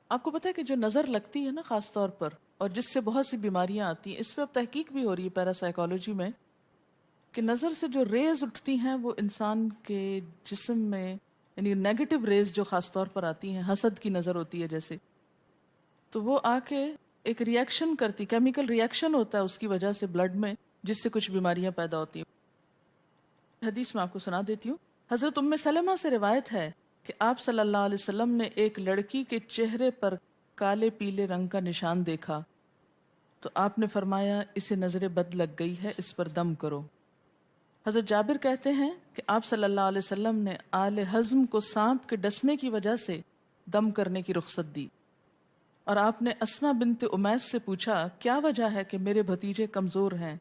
آپ کو پتہ ہے کہ جو نظر لگتی ہے نا خاص طور پر، اور جس سے بہت سی بیماریاں آتی ہیں، اس پہ اب تحقیق بھی ہو رہی ہے پیراسائیکالوجی میں، کہ نظر سے جو ریز اٹھتی ہیں وہ انسان کے جسم میں، یعنی نیگیٹو ریز جو خاص طور پر آتی ہیں، حسد کی نظر ہوتی ہے جیسے، تو وہ آ کے ایک ریئیکشن کرتی، کیمیکل ریئیکشن ہوتا ہے اس کی وجہ سے بلڈ میں، جس سے کچھ بیماریاں پیدا ہوتی ہیں۔ حدیث میں آپ کو سنا دیتی ہوں۔ حضرت ام سلمہ سے روایت ہے کہ آپ صلی اللہ علیہ وسلم نے ایک لڑکی کے چہرے پر کالے پیلے رنگ کا نشان دیکھا تو آپ نے فرمایا اسے نظر بد لگ گئی ہے، اس پر دم کرو۔ حضرت جابر کہتے ہیں کہ آپ صلی اللہ علیہ وسلم نے آل حزم کو سانپ کے ڈسنے کی وجہ سے دم کرنے کی رخصت دی، اور آپ نے اسما بنت امیس سے پوچھا کیا وجہ ہے کہ میرے بھتیجے کمزور ہیں،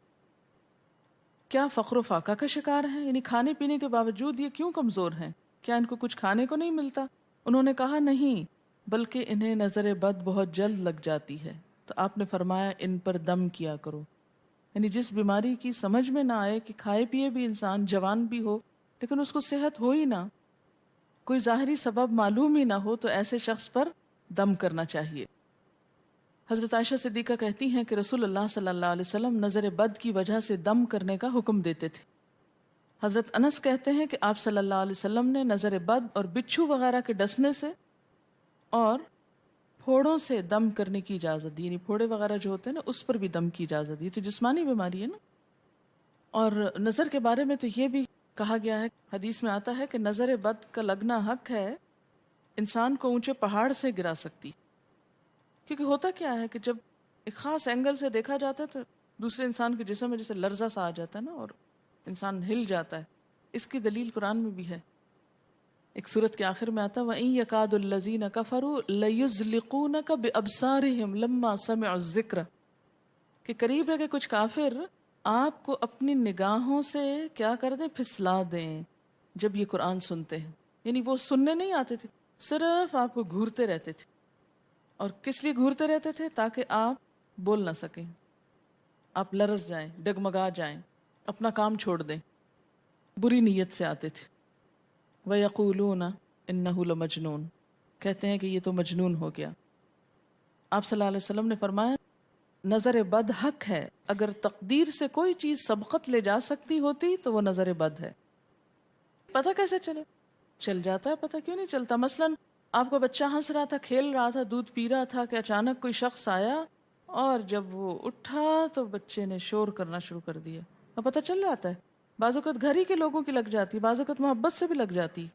کیا فقر و فاقہ کا شکار ہیں، یعنی کھانے پینے کے باوجود یہ کیوں کمزور ہیں، کیا ان کو کچھ کھانے کو نہیں ملتا؟ انہوں نے کہا نہیں، بلکہ انہیں نظر بد بہت جلد لگ جاتی ہے، تو آپ نے فرمایا ان پر دم کیا کرو۔ یعنی جس بیماری کی سمجھ میں نہ آئے کہ کھائے پیے بھی انسان جوان بھی ہو لیکن اس کو صحت ہو ہی نہ، کوئی ظاہری سبب معلوم ہی نہ ہو، تو ایسے شخص پر دم کرنا چاہیے۔ حضرت عائشہ صدیقہ کہتی ہیں کہ رسول اللہ صلی اللہ علیہ وسلم نظر بد کی وجہ سے دم کرنے کا حکم دیتے تھے۔ حضرت انس کہتے ہیں کہ آپ صلی اللہ علیہ وسلم نے نظر بد اور بچھو وغیرہ کے ڈسنے سے اور پھوڑوں سے دم کرنے کی اجازت دی، یعنی پھوڑے وغیرہ جو ہوتے ہیں نا اس پر بھی دم کی اجازت دی، تو جسمانی بیماری ہے نا۔ اور نظر کے بارے میں تو یہ بھی کہا گیا ہے، حدیث میں آتا ہے کہ نظر بد کا لگنا حق ہے، انسان کو اونچے پہاڑ سے گرا سکتی، کیونکہ ہوتا کیا ہے کہ جب ایک خاص اینگل سے دیکھا جاتا ہے تو دوسرے انسان کے جسم میں جیسے لرزہ سا آ جاتا ہے نا، اور انسان ہل جاتا ہے۔ اس کی دلیل قرآن میں بھی ہے، ایک سورت کے آخر میں آتا ہے وَإِن يَكَادُ الَّذِينَ كَفَرُوا لَيُزْلِقُونَكَ بِأَبْصَارِهِمْ لَمَّا سَمِعُوا الذِّكْرَ، کہ قریب ہے کہ کچھ کافر آپ کو اپنی نگاہوں سے کیا کر دیں، پھسلا دیں جب یہ قرآن سنتے ہیں، یعنی وہ سننے نہیں آتے تھے، صرف آپ کو گھورتے رہتے تھے۔ اور کس لیے گھورتے رہتے تھے؟ تاکہ آپ بول نہ سکیں، آپ لرز جائیں، ڈگمگا جائیں، اپنا کام چھوڑ دیں، بری نیت سے آتے تھے۔ وَيَقُولُونَ إِنَّهُ لَمَجْنُونَ، کہتے ہیں کہ یہ تو مجنون ہو گیا۔ آپ صلی اللہ علیہ وسلم نے فرمایا نظر بد حق ہے، اگر تقدیر سے کوئی چیز سبقت لے جا سکتی ہوتی تو وہ نظر بد ہے۔ پتہ کیسے چلے؟ چل جاتا ہے، پتہ کیوں نہیں چلتا؟ مثلاً آپ کا بچہ ہنس رہا تھا، کھیل رہا تھا، دودھ پی رہا تھا کہ اچانک کوئی شخص آیا اور جب وہ اٹھا تو بچے نے شور کرنا شروع کر دیا، اور پتہ چل جاتا ہے۔ بعض اوقات گھر ہی کے لوگوں کی لگ جاتی، بعض اوقات محبت سے بھی لگ جاتی،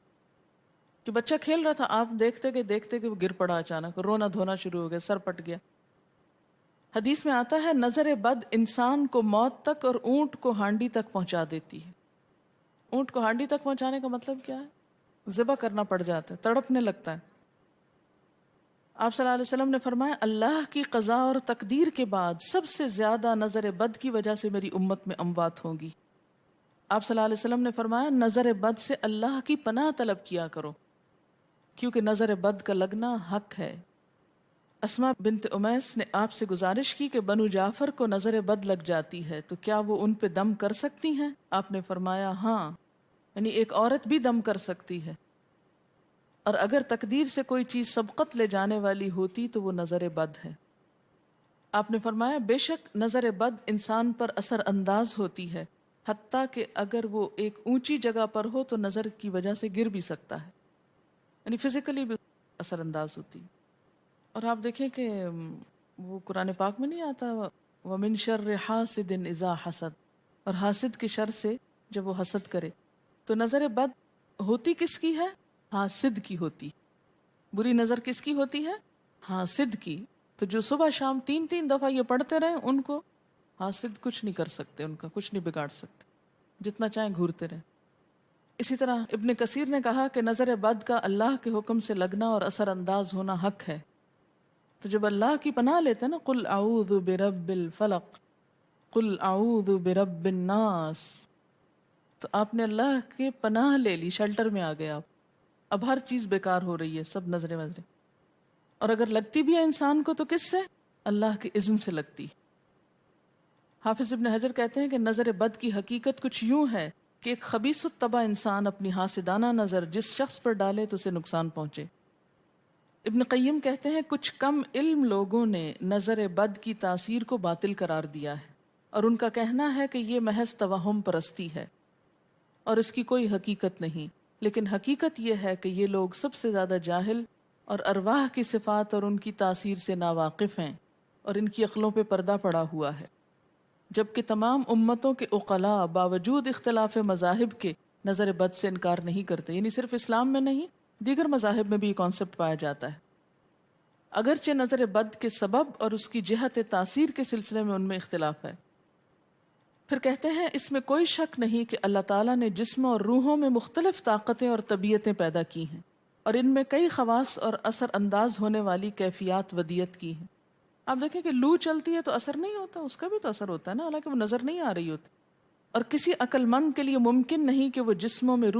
کہ بچہ کھیل رہا تھا، آپ دیکھتے کہ وہ گر پڑا، اچانک رونا دھونا شروع ہو گیا، سر پٹ گیا۔ حدیث میں آتا ہے نظر بد انسان کو موت تک اور اونٹ کو ہانڈی تک پہنچا دیتی ہے۔ اونٹ کو ہانڈی تک پہنچانے کا مطلب کیا ہے؟ ذبح کرنا پڑ جاتا ہے، تڑپنے لگتا ہے۔ آپ صلی اللہ علیہ وسلم نے فرمایا اللہ کی قضاء اور تقدیر کے بعد سب سے زیادہ نظر بد کی وجہ سے میری امت میں اموات ہوں گی۔ آپ صلی اللہ علیہ وسلم نے فرمایا نظر بد سے اللہ کی پناہ طلب کیا کرو، کیونکہ نظر بد کا لگنا حق ہے۔ اسما بنت امیس نے آپ سے گزارش کی کہ بنو جعفر کو نظر بد لگ جاتی ہے تو کیا وہ ان پہ دم کر سکتی ہیں؟ آپ نے فرمایا ہاں، یعنی ایک عورت بھی دم کر سکتی ہے، اور اگر تقدیر سے کوئی چیز سبقت لے جانے والی ہوتی تو وہ نظر بد ہے۔ آپ نے فرمایا بے شک نظر بد انسان پر اثر انداز ہوتی ہے، حتیٰ کہ اگر وہ ایک اونچی جگہ پر ہو تو نظر کی وجہ سے گر بھی سکتا ہے، یعنی فزیکلی بھی اثر انداز ہوتی۔ اور آپ دیکھیں کہ وہ قرآن پاک میں نہیں آتا وَمِن شَرِّ حَاسِدٍ إِذَا حَسَد، اور حاسد کی شر سے جب وہ حسد کرے، تو نظر بد ہوتی کس کی ہے؟ حاسد کی ہوتی۔ بری نظر کس کی ہوتی ہے؟ حاسد کی۔ تو جو صبح شام 3 دفعہ یہ پڑھتے رہیں ان کو حاسد کچھ نہیں کر سکتے، ان کا کچھ نہیں بگاڑ سکتے، جتنا چاہیں گھورتے رہیں۔ اسی طرح ابن کثیر نے کہا کہ نظر بد کا اللہ کے حکم سے لگنا اور اثر انداز ہونا حق ہے۔ تو جب اللہ کی پناہ لیتے ہیں نا قل اعوذ برب الفلق قل اعوذ برب الناس، تو آپ نے اللہ کے پناہ لے لی، شیلٹر میں آ گئے آپ۔ اب ہر چیز بیکار ہو رہی ہے، سب نظریں وظریں، اور اگر لگتی بھی ہے انسان کو تو کس سے؟ اللہ کے اذن سے لگتی۔ حافظ ابن حجر کہتے ہیں کہ نظر بد کی حقیقت کچھ یوں ہے کہ ایک خبیث الطبع انسان اپنی حاسدانہ نظر جس شخص پر ڈالے تو اسے نقصان پہنچے۔ ابن قیم کہتے ہیں کچھ کم علم لوگوں نے نظر بد کی تاثیر کو باطل قرار دیا ہے، اور ان کا کہنا ہے کہ یہ محض توہم پرستی ہے اور اس کی کوئی حقیقت نہیں، لیکن حقیقت یہ ہے کہ یہ لوگ سب سے زیادہ جاہل اور ارواح کی صفات اور ان کی تاثیر سے ناواقف ہیں، اور ان کی عقلوں پہ پردہ پڑا ہوا ہے، جبکہ تمام امتوں کے عقلاء باوجود اختلاف مذاہب کے نظر بد سے انکار نہیں کرتے، یعنی صرف اسلام میں نہیں، دیگر مذاہب میں بھی یہ کانسیپٹ پایا جاتا ہے، اگرچہ نظر بد کے سبب اور اس کی جہت تاثیر کے سلسلے میں ان میں اختلاف ہے۔ پھر کہتے ہیں اس میں کوئی شک نہیں کہ اللہ تعالیٰ نے جسموں اور روحوں میں مختلف طاقتیں اور طبیعتیں پیدا کی ہیں، اور ان میں کئی خواص اور اثر انداز ہونے والی کیفیات ودیت کی ہیں۔ آپ دیکھیں کہ لو چلتی ہے تو اثر نہیں ہوتا، اس کا بھی تو اثر ہوتا ہے نا، حالانکہ وہ نظر نہیں آ رہی ہوتی، اور کسی عقل مند کے لیے ممکن نہیں کہ وہ جسموں میں روح